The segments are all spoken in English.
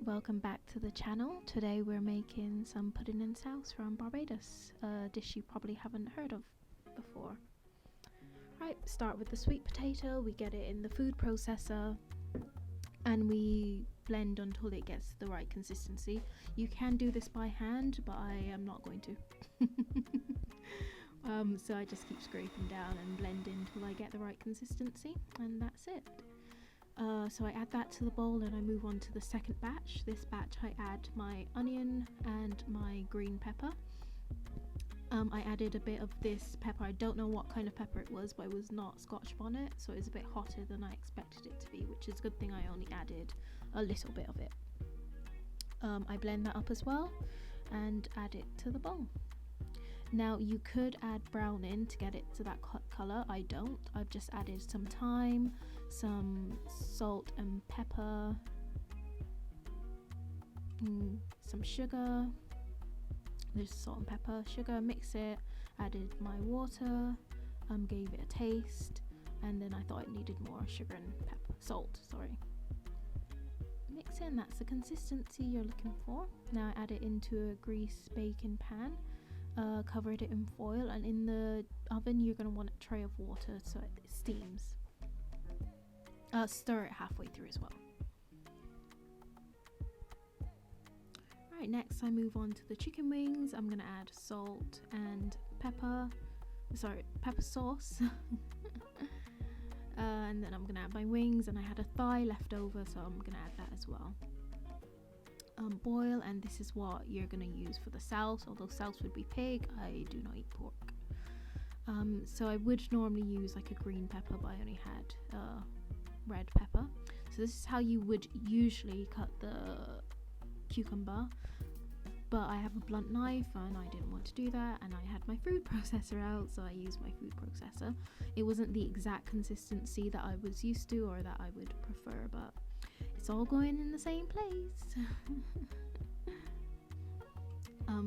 Alright, welcome back to the channel. Today we're making some pudding and souse from Barbados, a dish you probably haven't heard of before. Right, start with the sweet potato. We get it in the food processor and we blend until it gets the right consistency. You can do this by hand, but I am not going to. So I just keep scraping down and blending until I get the right consistency, and that's it. So I add that to the bowl and I move on to the second batch. This batch I add my onion and my green pepper. I added a bit of this pepper. I don't know what kind of pepper it was, but it was not Scotch bonnet, so it was a bit hotter than I expected it to be, which is a good thing. I only added a little bit of it. I blend that up as well and add it to the bowl. Now you could add brown in to get it to that colour. I don't. I've just added some thyme, some salt and pepper, some sugar. There's salt and pepper, sugar, mix it, added my water, gave it a taste, and then I thought it needed more sugar and salt, sorry. Mix in, that's the consistency you're looking for. Now I add it into a greased baking pan. Covered it in foil, and in the oven you're going to want a tray of water so it steams. Stir it halfway through as well. Right, next I move on to the chicken wings. I'm going to add salt and pepper sauce. And then I'm going to add my wings, and I had a thigh left over, so I'm going to add that as well. Boil, and this is what you're going to use for the souse. Although souse would be pig, I do not eat pork. So I would normally use like a green pepper, but I only had red pepper. So this is how you would usually cut the cucumber, but I have a blunt knife and I didn't want to do that, and I had my food processor out, so I used my food processor. It wasn't the exact consistency that I was used to or that I would prefer, but it's all going in the same place.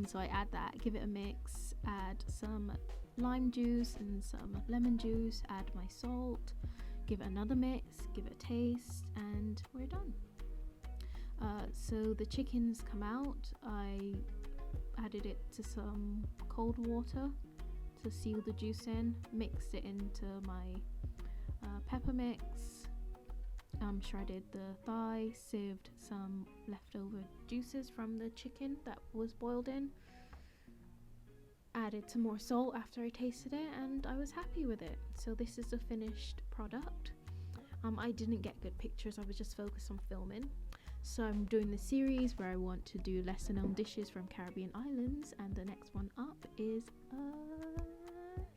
So I add that, give it a mix, add some lime juice and some lemon juice, add my salt, give it another mix, give it a taste, and we're done. So the chickens come out. I added it to some cold water to seal the juice in, mixed it into my pepper mix. Shredded the thigh, sieved some leftover juices from the chicken that was boiled in, added some more salt after I tasted it, and I was happy with it. So this is the finished product. I didn't get good pictures, I was just focused on filming. So I'm doing the series where I want to do lesser known dishes from Caribbean islands, and the next one up is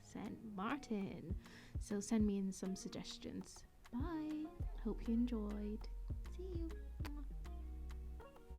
St. Martin. So send me in some suggestions. Bye. Hope you enjoyed. See you.